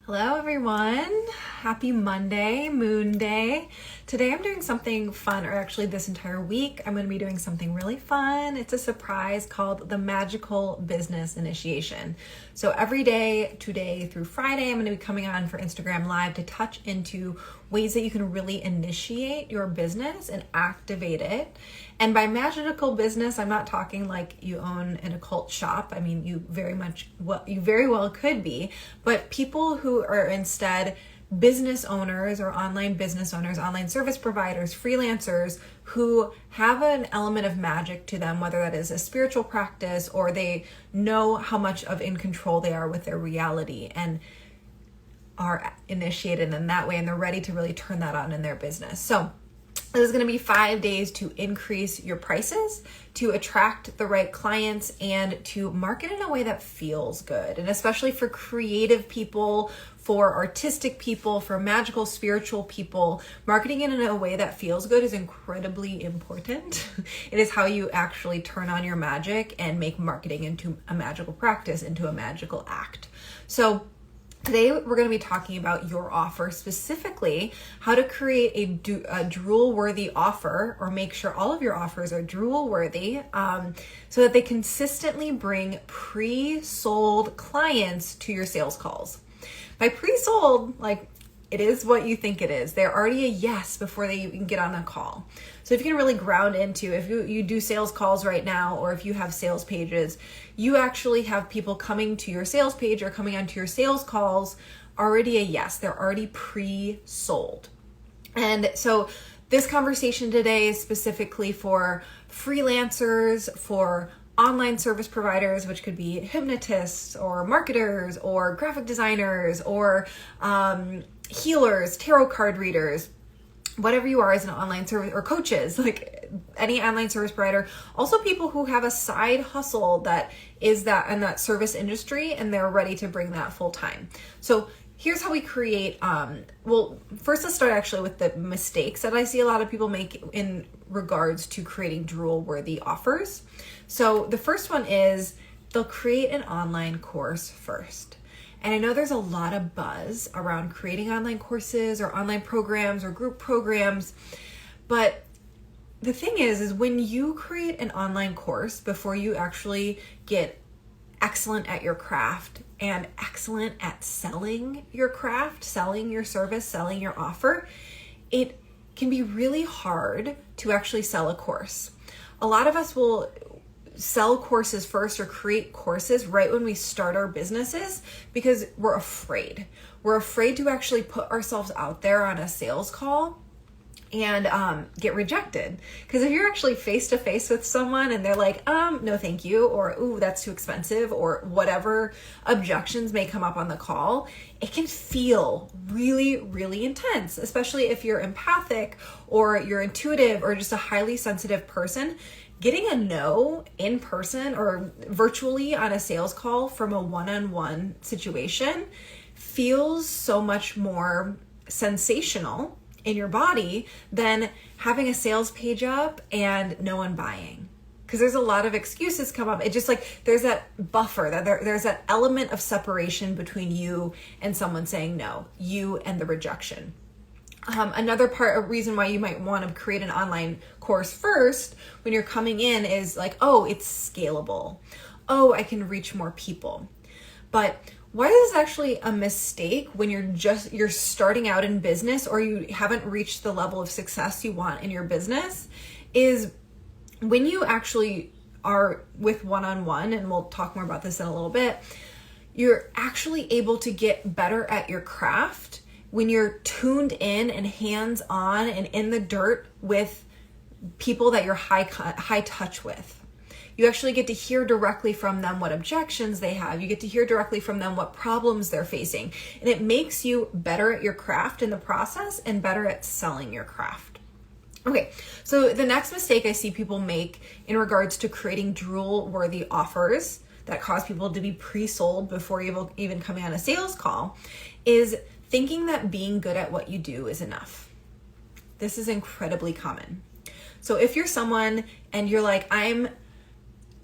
Hello everyone, happy Monday, Moon Day. Today I'm doing something fun, or actually this entire week I'm going to be doing something really fun. It's a surprise called the Magical Business Initiation. So every day, today through Friday, I'm going to be coming on for Instagram Live to touch into ways that you can really initiate your business and activate it. And by magical business, I'm not talking like you own an occult shop. I mean, you very well could be, but people who are instead business owners or online business owners, online service providers, freelancers who have an element of magic to them, whether that is a spiritual practice or they know how much of in control they are with their reality and are initiated in that way, and they're ready to really turn that on in their business. So this is going to be 5 days to increase your prices, to attract the right clients, and to market in a way that feels good. And especially for creative people, for artistic people, for magical spiritual people, marketing in a way that feels good is incredibly important. It is how you actually turn on your magic and make marketing into a magical practice, into a magical act. So today, we're going to be talking about your offer, specifically how to create a drool-worthy offer, or make sure all of your offers are drool-worthy, so that they consistently bring pre-sold clients to your sales calls. By pre-sold, like, it is what you think it is. They're already a yes before they even get on a call. So if you can really ground into, if you do sales calls right now, or if you have sales pages, you actually have people coming to your sales page or coming onto your sales calls already a yes. They're already pre-sold. And so this conversation today is specifically for freelancers, for online service providers, which could be hypnotists or marketers or graphic designers or healers, tarot card readers, whatever you are as an online service, or coaches, like any online service provider. Also people who have a side hustle that is that in that service industry and they're ready to bring that full time. So here's how we create, well, first let's start actually with the mistakes that I see a lot of people make in regards to creating drool-worthy offers. So the first one is they'll create an online course first. And I know there's a lot of buzz around creating online courses or online programs or group programs, but the thing is when you create an online course before you actually get excellent at your craft and excellent at selling your craft, selling your service, selling your offer, it can be really hard to actually sell a course. A lot of us will sell courses first or create courses right when we start our businesses because we're afraid. We're afraid to actually put ourselves out there on a sales call and get rejected. Because if you're actually face to face with someone and they're like, no thank you, or ooh, that's too expensive, or whatever objections may come up on the call, it can feel really, really intense, especially if you're empathic or you're intuitive or just a highly sensitive person. Getting a no in person or virtually on a sales call from a one-on-one situation feels so much more sensational in your body than having a sales page up and no one buying. Because there's a lot of excuses come up. It just like, there's that buffer, that there's that element of separation between you and someone saying no, you and the rejection. Another a reason why you might want to create an online course first when you're coming in is like, oh, it's scalable. Oh, I can reach more people. But why is this actually a mistake when you're starting out in business or you haven't reached the level of success you want in your business is when you actually are with one-on-one, and we'll talk more about this in a little bit, you're actually able to get better at your craft when you're tuned in and hands-on and in the dirt with people that you're high touch with. You actually get to hear directly from them what objections they have. You get to hear directly from them what problems they're facing. And it makes you better at your craft in the process and better at selling your craft. Okay, so the next mistake I see people make in regards to creating drool-worthy offers that cause people to be pre-sold before even coming on a sales call is thinking that being good at what you do is enough. This is incredibly common. So if you're someone and you're like, I'm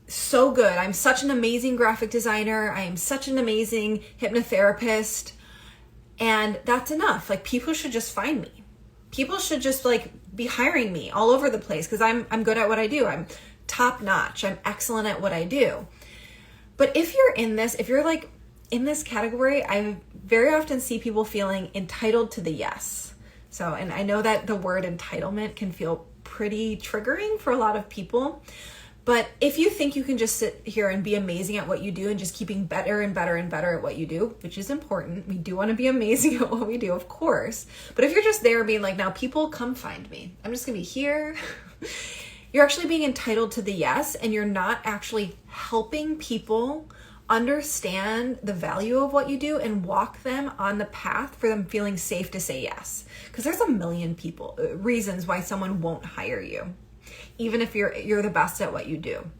so good, I'm such an amazing graphic designer, I am such an amazing hypnotherapist, And that's enough. Like, people should just find me. People should just like be hiring me all over the place because I'm good at what I do. I'm top notch. I'm excellent at what I do. But if you're in this, if you're like in this category, I very often see people feeling entitled to the yes. So, and I know that the word entitlement can feel pretty triggering for a lot of people. But if you think you can just sit here and be amazing at what you do and just keeping better and better and better at what you do, which is important. We do want to be amazing at what we do, of course. But if you're just there being like, now people come find me, I'm just going to be here. You're actually being entitled to the yes, and you're not actually helping people understand the value of what you do and walk them on the path for them feeling safe to say yes. Because there's a million reasons why someone won't hire you, even if you're the best at what you do.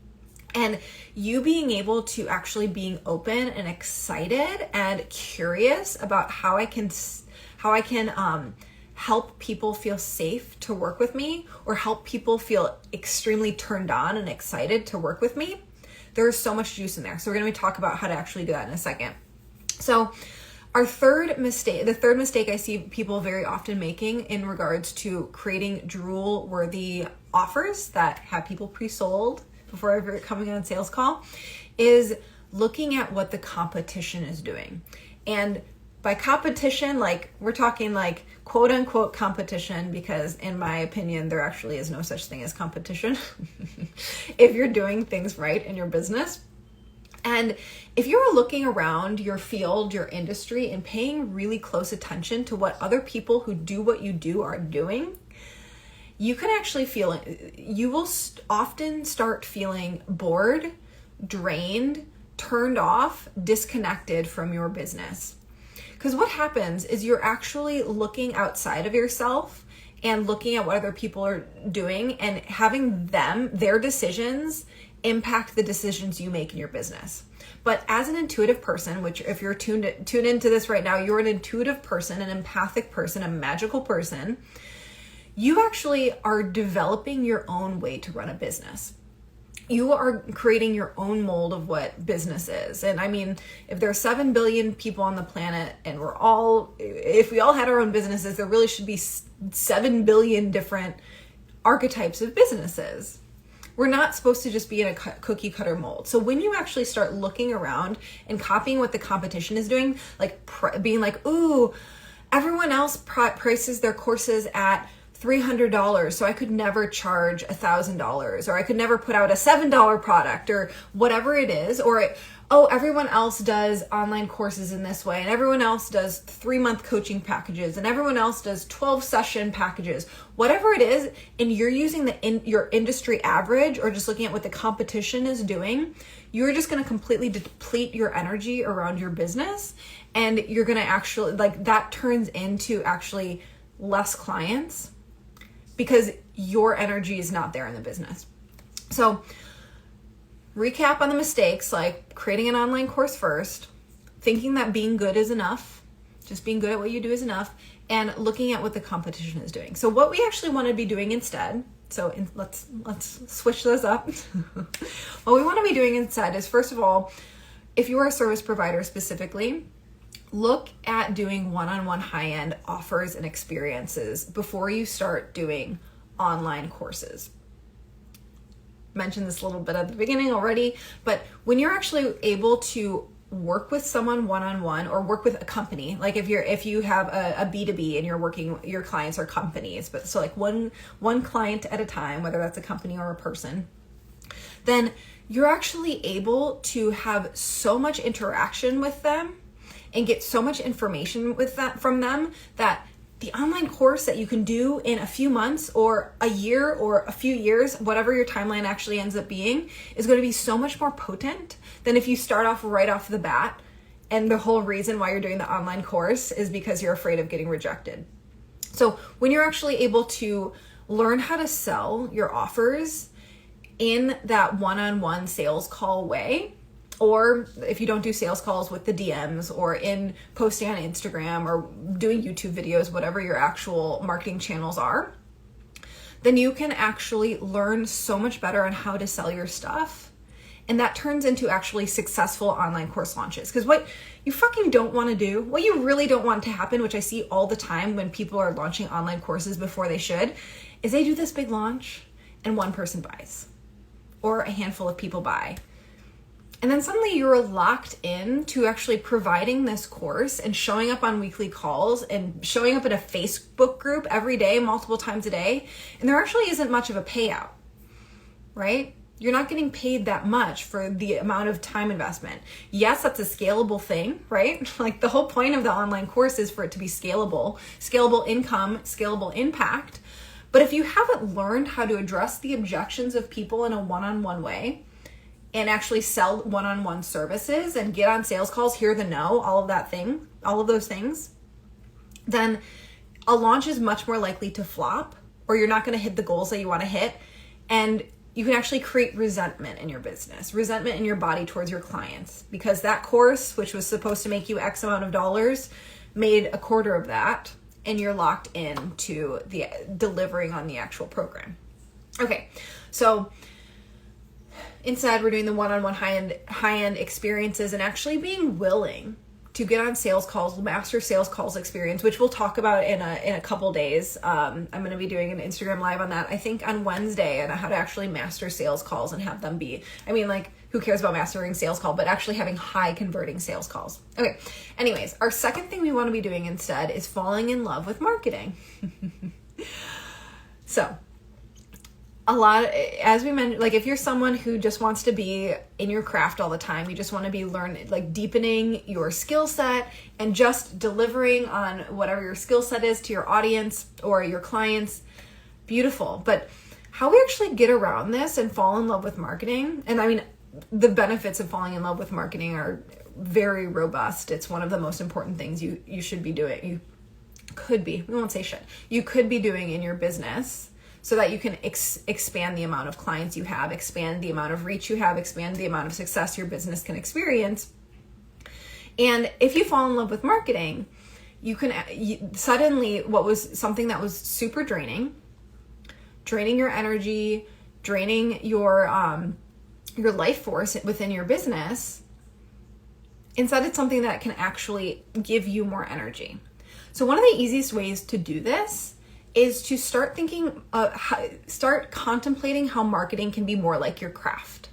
And you being able to actually being open and excited and curious about how I can help people feel safe to work with me, or help people feel extremely turned on and excited to work with me, there's so much juice in there. So we're going to talk about how to actually do that in a second. So the third mistake I see people very often making in regards to creating drool-worthy offers that have people pre-sold before ever coming on a sales call is looking at what the competition is doing. And by competition, like, we're talking like quote unquote competition, because in my opinion, there actually is no such thing as competition if you're doing things right in your business. And if you're looking around your field, your industry, and paying really close attention to what other people who do what you do are doing, you can actually you will often start feeling bored, drained, turned off, disconnected from your business. Because what happens is you're actually looking outside of yourself and looking at what other people are doing and having their decisions impact the decisions you make in your business. But as an intuitive person, which if you're tuned into this right now, you're an intuitive person, an empathic person, a magical person, you actually are developing your own way to run a business. You are creating your own mold of what business is. And I mean, if there are 7 billion people on the planet and if we all had our own businesses, there really should be 7 billion different archetypes of businesses. We're not supposed to just be in a cookie cutter mold. So when you actually start looking around and copying what the competition is doing, like being like, ooh, everyone else prices their courses at $300, so I could never charge $1,000, or I could never put out a $7 product, or whatever it is, or everyone else does online courses in this way, and everyone else does 3-month coaching packages, and everyone else does 12-session packages, whatever it is, and you're using your industry average, or just looking at what the competition is doing, you're just going to completely deplete your energy around your business, and you're going to actually, like, that turns into actually less clients, because your energy is not there in the business. So recap on the mistakes, like creating an online course first, thinking that being good is enough, just being good at what you do is enough, and looking at what the competition is doing. So what we actually want to be doing instead, let's switch those up. What we want to be doing instead is, first of all, if you are a service provider specifically, look at doing one-on-one high-end offers and experiences before you start doing online courses. Mentioned this a little bit at the beginning already, but when you're actually able to work with someone one-on-one, or work with a company, like if you have a B2B and your clients are companies, but so like one client at a time, whether that's a company or a person, then you're actually able to have so much interaction with them and get so much information from them that the online course that you can do in a few months or a year or a few years, whatever your timeline actually ends up being, is going to be so much more potent than if you start off right off the bat. And the whole reason why you're doing the online course is because you're afraid of getting rejected. So when you're actually able to learn how to sell your offers in that one-on-one sales call way, or if you don't do sales calls with the DMs, or in posting on Instagram or doing YouTube videos, whatever your actual marketing channels are, then you can actually learn so much better on how to sell your stuff And that turns into actually successful online course launches. Because what you fucking don't want to do, what you really don't want to happen, which I see all the time when people are launching online courses before they should, is they do this big launch and one person buys or a handful of people buy. And then suddenly you're locked in to actually providing this course and showing up on weekly calls and showing up in a Facebook group every day, multiple times a day. And there actually isn't much of a payout, right? You're not getting paid that much for the amount of time investment. Yes, that's a scalable thing, right? Like the whole point of the online course is for it to be scalable income, scalable impact. But if you haven't learned how to address the objections of people in a one-on-one way and actually sell one-on-one services and get on sales calls, hear the no, all of those things, then a launch is much more likely to flop, or you're not going to hit the goals that you want to hit. And you can actually create resentment in your business, resentment in your body towards your clients, because that course, which was supposed to make you X amount of dollars, made a quarter of that, and you're locked into the delivering on the actual program. Okay, so instead we're doing the one-on-one high-end experiences and actually being willing to get on sales calls, master sales calls experience, which we'll talk about in a couple days. I'm going to be doing an Instagram live on that, I think on Wednesday, and how to actually master sales calls and have them be, who cares about mastering sales call, but actually having high converting sales calls. Okay. Anyways, our second thing we want to be doing instead is falling in love with marketing. So a lot, as we mentioned, like if you're someone who just wants to be in your craft all the time, you just want to be deepening your skill set and just delivering on whatever your skill set is to your audience or your clients, beautiful. But how we actually get around this and fall in love with marketing, and the benefits of falling in love with marketing are very robust. It's one of the most important things you should be doing. You could be doing in your business, so that you can expand the amount of clients you have, expand the amount of reach you have, expand the amount of success your business can experience. And if you fall in love with marketing, suddenly what was something that was super draining your energy, draining your life force within your business, instead it's something that can actually give you more energy. So one of the easiest ways to do this is to start contemplating how marketing can be more like your craft.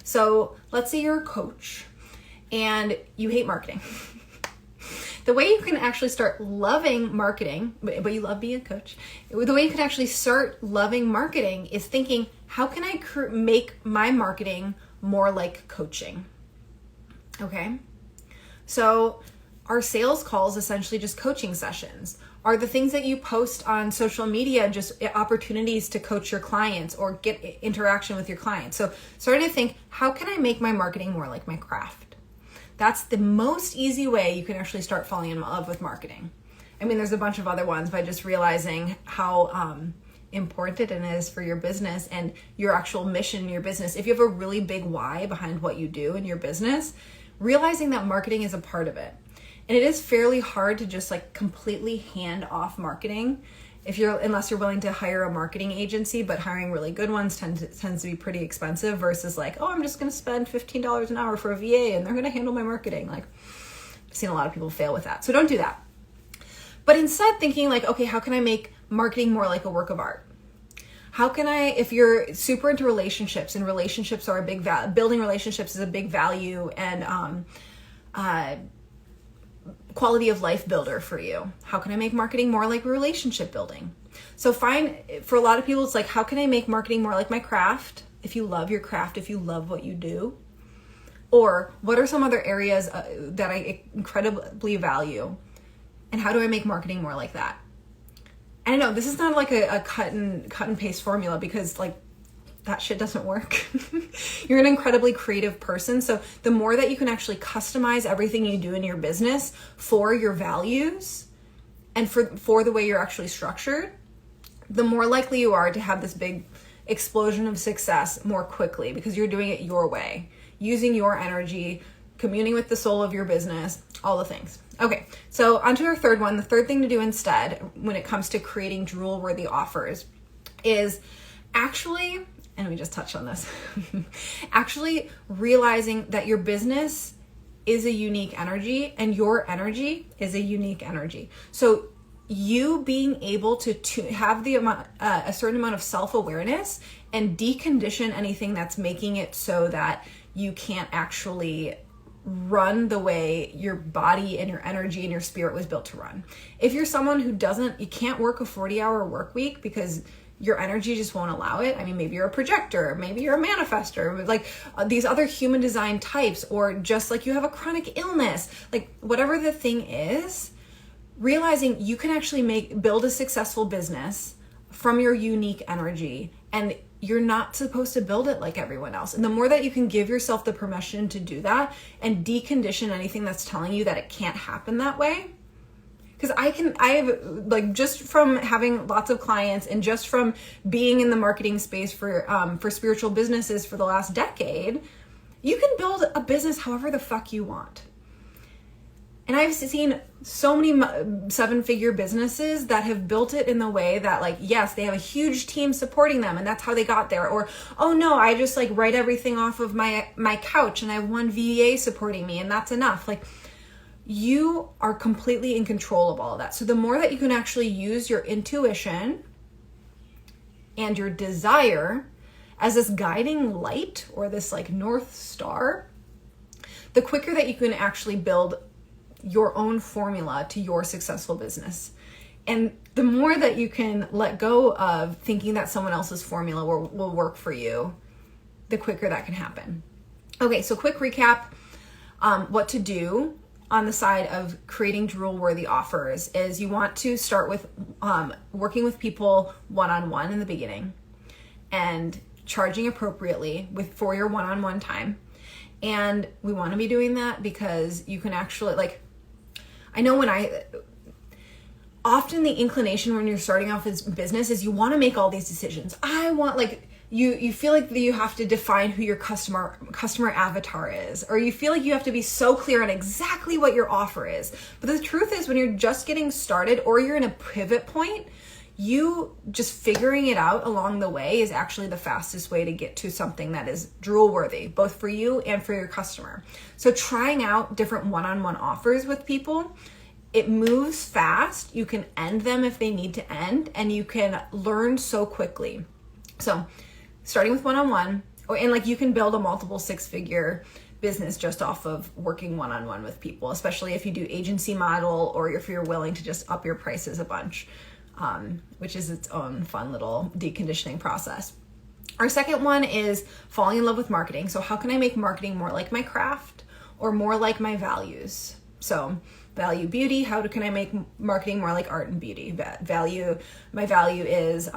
So let's say you're a coach and you hate marketing. The way you can actually start loving marketing, but you love being a coach, the way you can actually start loving marketing is thinking, how can I make my marketing more like coaching? Okay. So our sales calls, essentially just coaching sessions, are the things that you post on social media, just opportunities to coach your clients or get interaction with your clients. So starting to think, how can I make my marketing more like my craft? That's the most easy way you can actually start falling in love with marketing. There's a bunch of other ones by just realizing how important it is for your business and your actual mission in your business. If you have a really big why behind what you do in your business, realizing that marketing is a part of it. And it is fairly hard to just completely hand off marketing unless you're willing to hire a marketing agency, but hiring really good ones tends to be pretty expensive versus I'm just going to spend $15 an hour for a VA and they're going to handle my marketing. I've seen a lot of people fail with that. So don't do that. But instead thinking okay, how can I make marketing more like a work of art? How can I, if you're super into relationships and relationships are a big value, building relationships is a big value and, quality of life builder for you. How can I make marketing more like relationship building? So for a lot of people, it's how can I make marketing more like my craft? If you love your craft, if you love what you do, or what are some other areas that I incredibly value? And how do I make marketing more like that? And I know this is not a cut and paste formula because that shit doesn't work. You're an incredibly creative person. So the more that you can actually customize everything you do in your business for your values and for the way you're actually structured, the more likely you are to have this big explosion of success more quickly because you're doing it your way, using your energy, communing with the soul of your business, all the things. Okay, so onto our third one. The third thing to do instead when it comes to creating drool-worthy offers is actually and we just touched on this, actually realizing that your business is a unique energy and your energy is a unique energy. So you being able to have the amount, a certain amount of self-awareness and decondition anything that's making it so that you can't actually run the way your body and your energy and your spirit was built to run. If you're someone who you can't work a 40-hour work week because your energy just won't allow it. I mean, maybe you're a projector, maybe you're a manifestor, like these other human design types, or just like you have a chronic illness, like whatever the thing is, realizing you can actually build a successful business from your unique energy, and you're not supposed to build it like everyone else. And the more that you can give yourself the permission to do that and decondition anything that's telling you that it can't happen that way. Because I have, like, just from having lots of clients and just from being in the marketing space for spiritual businesses for the last decade, you can build a business however the fuck you want. And I've seen so many 7-figure businesses that have built it in the way that, like, yes, they have a huge team supporting them and that's how they got there. Or, oh no, I just like write everything off of my couch and I have one VA supporting me and that's enough. Like, you are completely in control of all of that. So the more that you can actually use your intuition and your desire as this guiding light or this like North Star, the quicker that you can actually build your own formula to your successful business. And the more that you can let go of thinking that someone else's formula will work for you, the quicker that can happen. Okay, so quick recap, what to do on the side of creating drool-worthy offers is you want to start with working with people one-on-one in the beginning and charging appropriately for your one-on-one time. And we want to be doing that because you can actually, like, I know often the inclination when you're starting off as business is you want to make all these decisions. I want, like, you feel like you have to define who your customer avatar is, or you feel like you have to be so clear on exactly what your offer is. But the truth is, when you're just getting started or you're in a pivot point, you just figuring it out along the way is actually the fastest way to get to something that is drool-worthy, both for you and for your customer. So trying out different one-on-one offers with people, it moves fast. You can end them if they need to end, and you can learn so quickly. So starting with one-on-one, and like you can build a multiple 6-figure business just off of working one-on-one with people, especially if you do agency model or if you're willing to just up your prices a bunch, which is its own fun little deconditioning process. Our second one is falling in love with marketing. So how can I make marketing more like my craft or more like my values? So value beauty, how can I make marketing more like art and beauty? My value is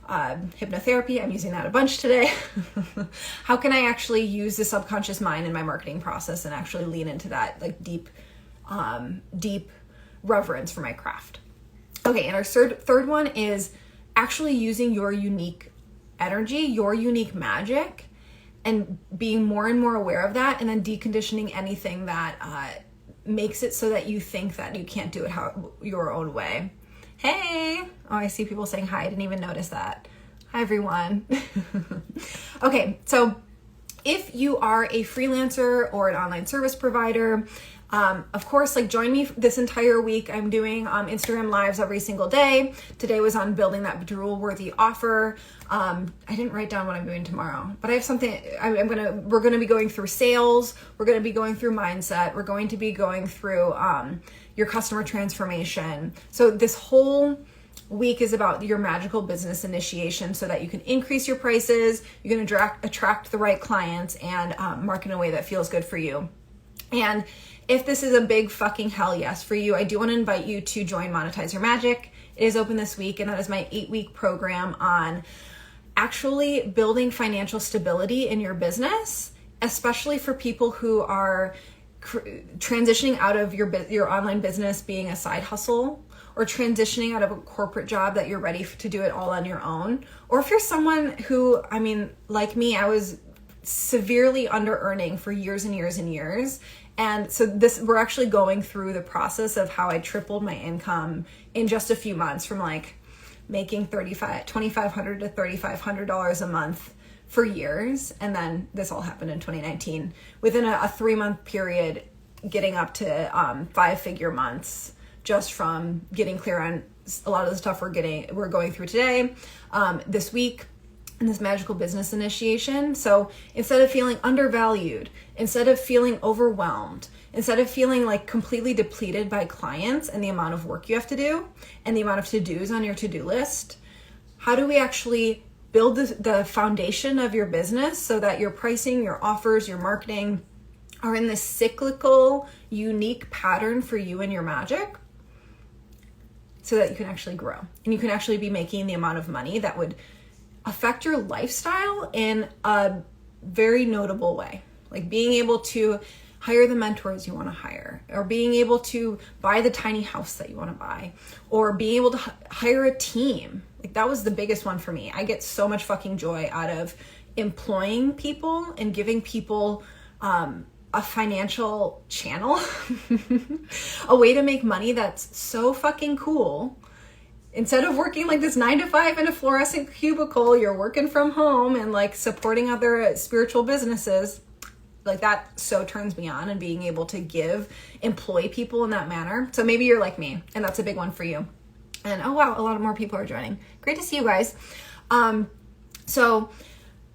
hypnotherapy. I'm using that a bunch today. How can I actually use the subconscious mind in my marketing process and actually lean into that like deep reverence for my craft? Okay, and our third one is actually using your unique energy, your unique magic, and being more and more aware of that, and then deconditioning anything that makes it so that you think that you can't do it your own way. Hey! Oh, I see people saying hi. I didn't even notice that. Hi, everyone. Okay, so if you are a freelancer or an online service provider, of course, like join me this entire week. I'm doing Instagram lives every single day. Today was on building that drool-worthy offer. I didn't write down what I'm doing tomorrow, but I have something. We're gonna be going through sales. We're gonna be going through mindset. We're going to be going through your customer transformation. So this whole week is about your magical business initiation so that you can increase your prices, you're going to attract the right clients, and market in a way that feels good for you. And if this is a big fucking hell yes for you, I do want to invite you to join Monetize Your Magic. It is open this week, and that is my 8-week program on actually building financial stability in your business, especially for people who are transitioning out of your online business being a side hustle, or transitioning out of a corporate job that you're ready to do it all on your own. Or if you're someone who, I mean, like me, I was severely under earning for years and years and years. And so we're actually going through the process of how I tripled my income in just a few months, from like making $2,500 to $3,500 a month for years. And then this all happened in 2019 within a 3-month period, getting up to 5-figure months just from getting clear on a lot of the stuff we're going through today, this week, in this magical business initiation. So instead of feeling undervalued, instead of feeling overwhelmed, instead of feeling like completely depleted by clients and the amount of work you have to do and the amount of to-dos on your to-do list, how do we actually build the foundation of your business so that your pricing, your offers, your marketing are in this cyclical, unique pattern for you and your magic, so that you can actually grow and you can actually be making the amount of money that would affect your lifestyle in a very notable way. Like being able to hire the mentors you want to hire, or being able to buy the tiny house that you want to buy, or being able to hire a team. Like that was the biggest one for me. I get so much fucking joy out of employing people and giving people a financial channel, a way to make money that's so fucking cool. Instead of working like this 9 to 5 in a fluorescent cubicle, you're working from home and like supporting other spiritual businesses. Like that so turns me on, and being able to employ people in that manner. So maybe you're like me and that's a big one for you. And oh wow, a lot of more people are joining. Great to see you guys. So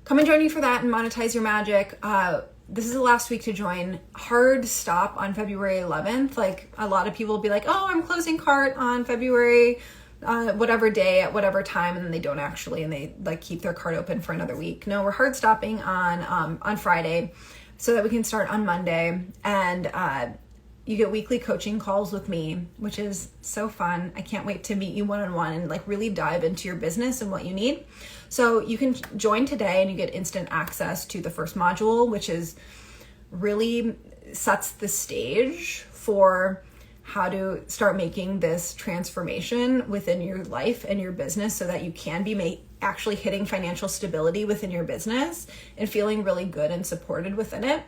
come and join me for that and monetize your magic. This is the last week to join. Hard stop on February 11th. Like a lot of people will be like, oh, I'm closing cart on February whatever day at whatever time, and then they don't actually, and they like keep their cart open for another week. No, we're hard stopping on Friday so that we can start on Monday. And you get weekly coaching calls with me, which is so fun. I can't wait to meet you one-on-one and like really dive into your business and what you need. So you can join today and you get instant access to the first module, which is really sets the stage for how to start making this transformation within your life and your business so that you can be actually hitting financial stability within your business and feeling really good and supported within it.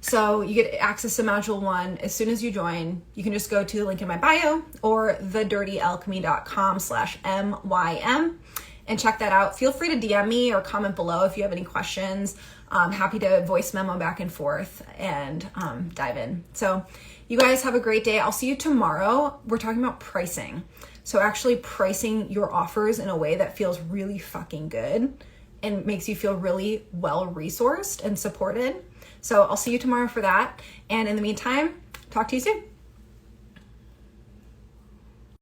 So you get access to module 1 as soon as you join. You can just go to the link in my bio or thedirtyalchemy.com/MYM and check that out. Feel free to DM me or comment below if you have any questions. I'm happy to voice memo back and forth and dive in. So you guys have a great day. I'll see you tomorrow. We're talking about pricing. So actually pricing your offers in a way that feels really fucking good and makes you feel really well resourced and supported. So I'll see you tomorrow for that. And in the meantime, talk to you soon.